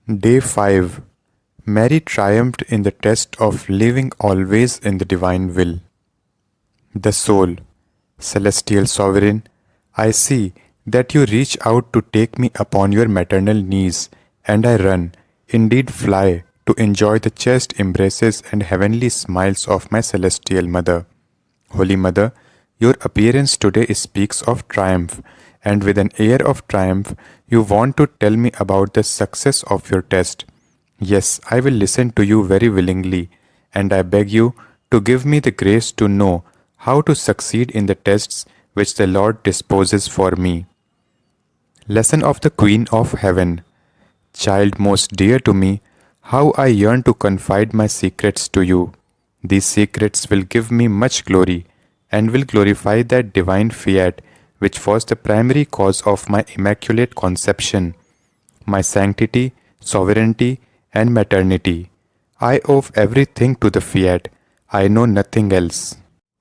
Day 5. Mary triumphed in the test of living always in the divine will. The soul, celestial sovereign, I see that you reach out to take me upon your maternal knees, and I run, indeed fly, to enjoy the chaste embraces and heavenly smiles of my celestial mother. Holy Mother, your appearance today speaks of triumph, and with an air of triumph, you want to tell me about the success of your test. Yes, I will listen to you very willingly, and I beg you to give me the grace to know how to succeed in the tests which the Lord disposes for me. Lesson of the Queen of Heaven. Child most dear to me, how I yearn to confide my secrets to you. These secrets will give me much glory, and will glorify that divine fiat which was the primary cause of my immaculate conception, my sanctity, sovereignty, and maternity. I owe everything to the fiat, I know nothing else.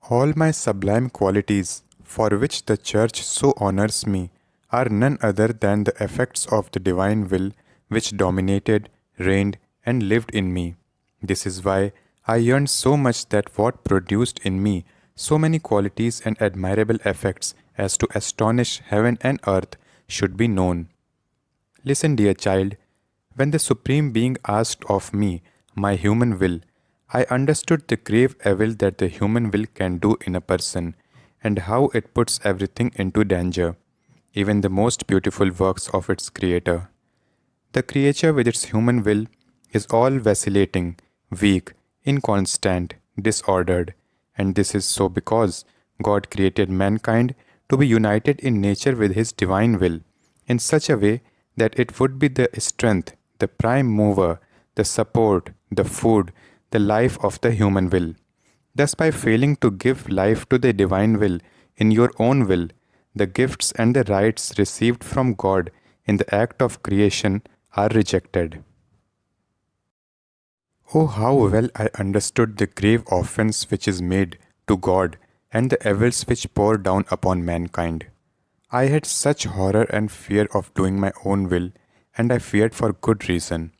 All my sublime qualities, for which the Church so honors me, are none other than the effects of the divine will which dominated, reigned, and lived in me. This is why I yearn so much that what produced in me so many qualities and admirable effects as to astonish heaven and earth should be known. Listen, dear child, when the Supreme Being asked of me my human will, I understood the grave evil that the human will can do in a person, and how it puts everything into danger, even the most beautiful works of its Creator. The creature with its human will is all vacillating, weak, inconstant, disordered, and this is so because God created mankind to be united in nature with His divine will in such a way that it would be the strength, the prime mover, the support, the food, the life of the human will. Thus, by failing to give life to the divine will in your own will, the gifts and the rights received from God in the act of creation are rejected. Oh, how well I understood the grave offense which is made to God and the evils which pour down upon mankind. I had such horror and fear of doing my own will, and I feared for good reason,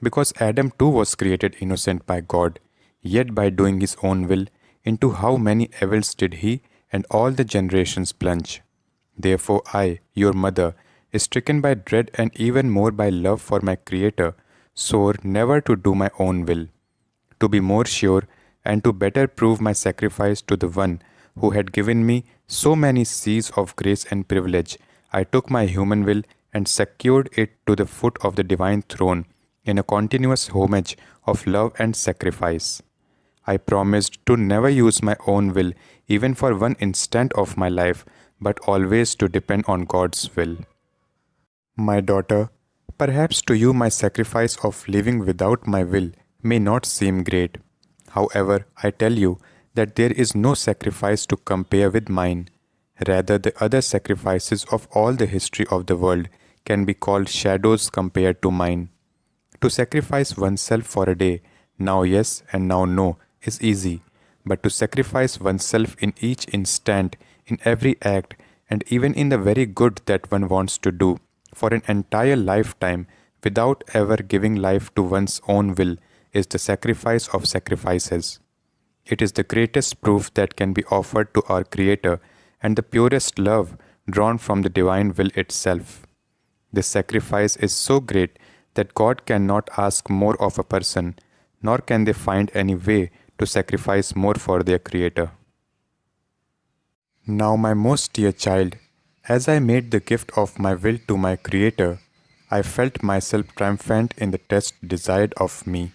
because Adam too was created innocent by God, yet by doing his own will, into how many evils did he and all the generations plunge. Therefore I, your mother, stricken by dread and even more by love for my Creator, swore never to do my own will. To be more sure and to better prove my sacrifice to the One who had given me so many seas of grace and privilege, I took my human will and secured it to the foot of the divine throne in a continuous homage of love and sacrifice. I promised to never use my own will even for one instant of my life, but always to depend on God's will. My daughter, perhaps to you my sacrifice of living without my will may not seem great. However, I tell you that there is no sacrifice to compare with mine. Rather, the other sacrifices of all the history of the world can be called shadows compared to mine. To sacrifice oneself for a day, now yes and now no, is easy, but to sacrifice oneself in each instant, in every act, and even in the very good that one wants to do, for an entire lifetime, without ever giving life to one's own will, is the sacrifice of sacrifices. It is the greatest proof that can be offered to our Creator and the purest love drawn from the divine will itself. This sacrifice is so great that God cannot ask more of a person, nor can they find any way to sacrifice more for their Creator. Now, my most dear child, as I made the gift of my will to my Creator, I felt myself triumphant in the test desired of me.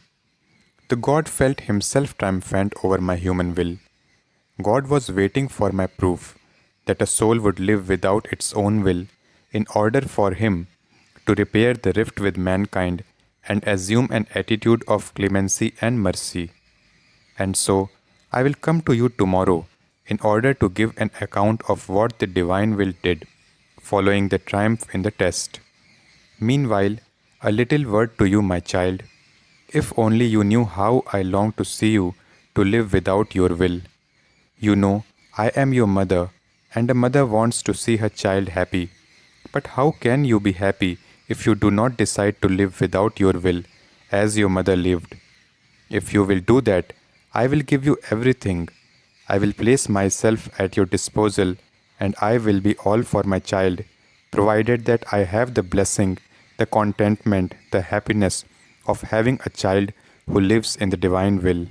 The God felt himself triumphant over my human will. God was waiting for my proof that a soul would live without its own will in order for him to repair the rift with mankind and assume an attitude of clemency and mercy. And so, I will come to you tomorrow in order to give an account of what the divine will did, following the triumph in the test. Meanwhile, a little word to you, my child. If only you knew how I long to see you to live without your will. You know, I am your mother, and a mother wants to see her child happy. But how can you be happy if you do not decide to live without your will, as your mother lived. If you will do that, I will give you everything. I will place myself at your disposal, and I will be all for my child, provided that I have the blessing, the contentment, the happiness of having a child who lives in the divine will.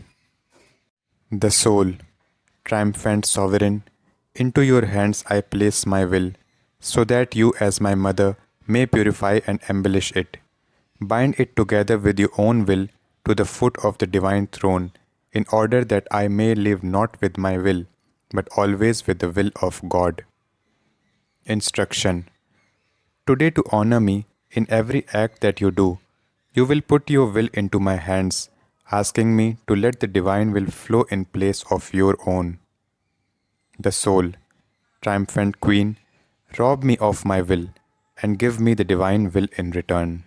The soul, triumphant sovereign, into your hands I place my will, so that you, as my mother, may purify and embellish it. Bind it together with your own will to the foot of the divine throne, in order that I may live not with my will, but always with the will of God. Instruction. Today, to honor me in every act that you do, you will put your will into my hands, asking me to let the divine will flow in place of your own. The soul, triumphant queen, rob me of my will and give me the divine will in return.